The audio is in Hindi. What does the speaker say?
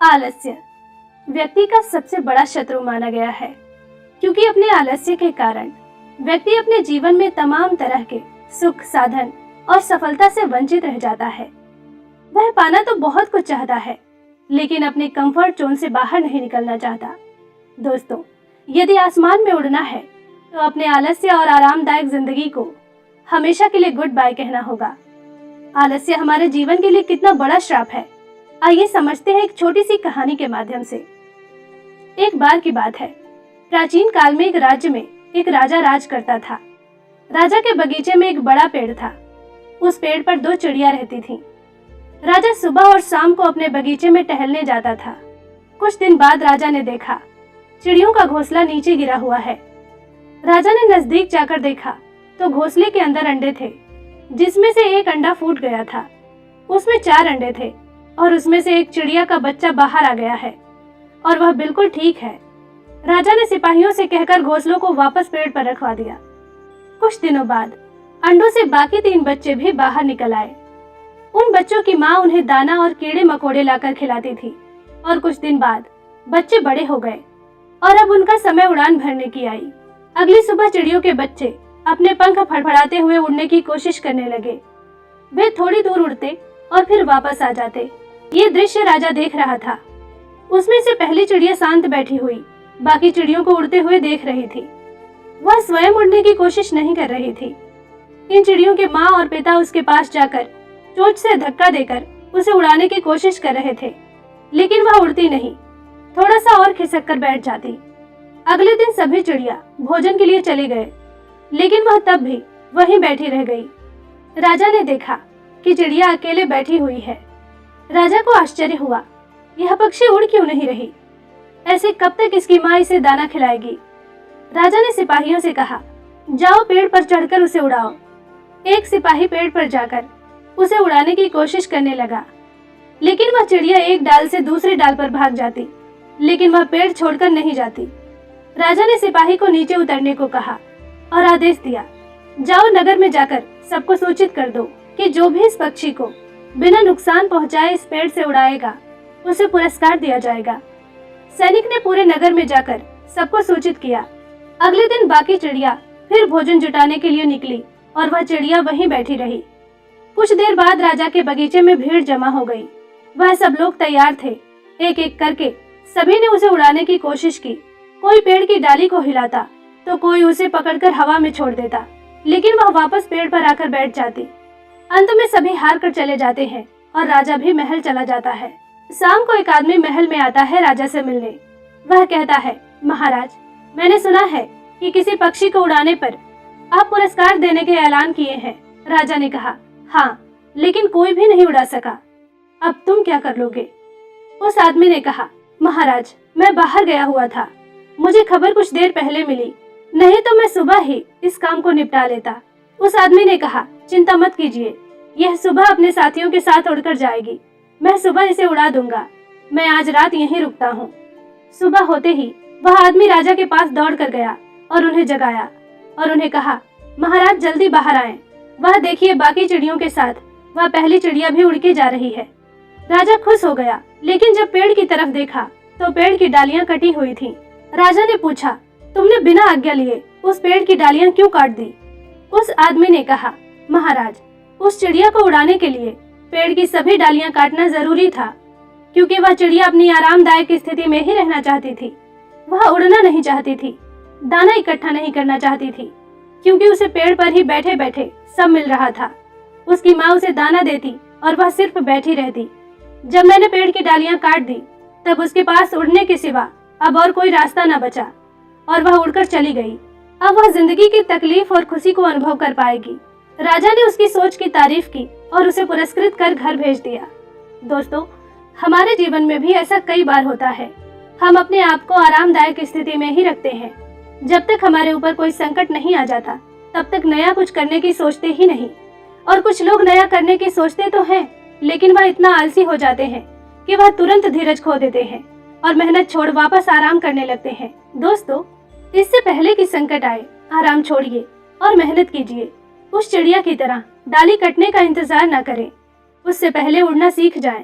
आलस्य व्यक्ति का सबसे बड़ा शत्रु माना गया है, क्योंकि अपने आलस्य के कारण व्यक्ति अपने जीवन में तमाम तरह के सुख, साधन और सफलता से वंचित रह जाता है। वह पाना तो बहुत कुछ चाहता है, लेकिन अपने कंफर्ट जोन से बाहर नहीं निकलना चाहता। दोस्तों, यदि आसमान में उड़ना है तो अपने आलस्य और आरामदायक जिंदगी को हमेशा के लिए गुड बाय कहना होगा। आलस्य हमारे जीवन के लिए कितना बड़ा श्राप है, आइए समझते हैं एक छोटी सी कहानी के माध्यम से। एक बार की बात है, प्राचीन काल में एक राज्य में एक राजा राज करता था। राजा के बगीचे में एक बड़ा पेड़ था। उस पेड़ पर 2 चिड़िया रहती थीं। राजा सुबह और शाम को अपने बगीचे में टहलने जाता था। कुछ दिन बाद राजा ने देखा चिड़ियों का घोंसला नीचे गिरा हुआ है। राजा ने नजदीक जाकर देखा तो घोंसले के अंदर अंडे थे, जिसमें से एक अंडा फूट गया था। उसमें 4 अंडे थे और उसमें से एक चिड़िया का बच्चा बाहर आ गया है और वह बिल्कुल ठीक है। राजा ने सिपाहियों से कहकर घोंसलों को वापस पेड़ पर रखवा दिया। कुछ दिनों बाद अंडों से बाकी 3 बच्चे भी बाहर निकल आए। उन बच्चों की माँ उन्हें दाना और कीड़े मकोड़े लाकर खिलाती थी और कुछ दिन बाद बच्चे बड़े हो गए और अब उनका समय उड़ान भरने की आई। अगली सुबह चिड़ियों के बच्चे अपने पंख फड़फड़ाते हुए उड़ने की कोशिश करने लगे। वे थोड़ी दूर उड़ते और फिर वापस आ जाते। ये दृश्य राजा देख रहा था। उसमें से पहली चिड़िया शांत बैठी हुई बाकी चिड़ियों को उड़ते हुए देख रही थी। वह स्वयं उड़ने की कोशिश नहीं कर रही थी। इन चिड़ियों के माँ और पिता उसके पास जाकर चोंच से धक्का देकर उसे उड़ाने की कोशिश कर रहे थे, लेकिन वह उड़ती नहीं, थोड़ा सा और खिसक कर बैठ जाती। अगले दिन सभी चिड़िया भोजन के लिए चले गए, लेकिन वह तब भी वहीं बैठी रह गई। राजा ने देखा कि चिड़िया अकेले बैठी हुई है। राजा को आश्चर्य हुआ, यह पक्षी उड़ क्यों नहीं रही? ऐसे कब तक इसकी माँ इसे दाना खिलाएगी? राजा ने सिपाहियों से कहा, जाओ पेड़ पर चढ़कर उसे उड़ाओ। एक सिपाही पेड़ पर जाकर उसे उड़ाने की कोशिश करने लगा, लेकिन वह चिड़िया एक डाल से दूसरे डाल पर भाग जाती, लेकिन वह पेड़ छोड़कर नहीं जाती। राजा ने सिपाही को नीचे उतरने को कहा और आदेश दिया, जाओ नगर में जाकर सबको सूचित कर दो कि जो भी इस पक्षी को बिना नुकसान पहुंचाए इस पेड़ से उड़ाएगा उसे पुरस्कार दिया जाएगा। सैनिक ने पूरे नगर में जाकर सबको सूचित किया। अगले दिन बाकी चिड़िया फिर भोजन जुटाने के लिए निकली और वह चिड़िया वहीं बैठी रही। कुछ देर बाद राजा के बगीचे में भीड़ जमा हो गई। वह सब लोग तैयार थे। एक एक करके सभी ने उसे उड़ाने की कोशिश की। कोई पेड़ की डाली को हिलाता तो कोई उसे पकड़कर हवा में छोड़ देता, लेकिन वह वापस पेड़ पर आकर बैठ जाती। अंत में सभी हार कर चले जाते हैं और राजा भी महल चला जाता है। शाम को एक आदमी महल में आता है राजा से मिलने। वह कहता है, महाराज, मैंने सुना है कि किसी पक्षी को उड़ाने पर आप पुरस्कार देने के ऐलान किए हैं। राजा ने कहा, हाँ, लेकिन कोई भी नहीं उड़ा सका। अब तुम क्या कर लोगे? उस आदमी ने कहा, महाराज, मैं बाहर गया हुआ था, मुझे खबर कुछ देर पहले मिली, नहीं तो मैं सुबह ही इस काम को निपटा लेता। उस आदमी ने कहा, चिंता मत कीजिए, यह सुबह अपने साथियों के साथ उड़कर जाएगी। मैं सुबह इसे उड़ा दूंगा। मैं आज रात यहीं रुकता हूँ। सुबह होते ही वह आदमी राजा के पास दौड़ कर गया और उन्हें जगाया और उन्हें कहा, महाराज जल्दी बाहर आएं। वह देखिए, बाकी चिड़ियों के साथ वह पहली चिड़िया भी उड़ के जा रही है। राजा खुश हो गया, लेकिन जब पेड़ की तरफ देखा तो पेड़ की डालियां कटी हुई थीं। राजा ने पूछा, तुमने बिना आज्ञा लिए उस पेड़ की डालियां क्यों काट दी? उस आदमी ने कहा, महाराज, उस चिड़िया को उड़ाने के लिए पेड़ की सभी डालियां काटना जरूरी था, क्योंकि वह चिड़िया अपनी आरामदायक स्थिति में ही रहना चाहती थी। वह उड़ना नहीं चाहती थी, दाना इकट्ठा नहीं करना चाहती थी, क्योंकि उसे पेड़ पर ही बैठे बैठे सब मिल रहा था। उसकी माँ उसे दाना देती और वह सिर्फ बैठी रहती। जब मैंने पेड़ की डालियां काट दी, तब उसके पास उड़ने के सिवा अब और कोई रास्ता न बचा और वह उड़कर चली गई। अब वह जिंदगी की तकलीफ और खुशी को अनुभव कर पाएगी। राजा ने उसकी सोच की तारीफ की और उसे पुरस्कृत कर घर भेज दिया। दोस्तों, हमारे जीवन में भी ऐसा कई बार होता है। हम अपने आप को आरामदायक स्थिति में ही रखते हैं। जब तक हमारे ऊपर कोई संकट नहीं आ जाता, तब तक नया कुछ करने की सोचते ही नहीं। और कुछ लोग नया करने की सोचते तो हैं, लेकिन वह इतना आलसी हो जाते हैं कि वह तुरंत धीरज खो देते हैं और मेहनत छोड़ वापस आराम करने लगते हैं। दोस्तों, इससे पहले कि संकट आए, आराम छोड़िए और मेहनत कीजिए। उस चिड़िया की तरह डाली कटने का इंतजार न करें, उससे पहले उड़ना सीख जाएं।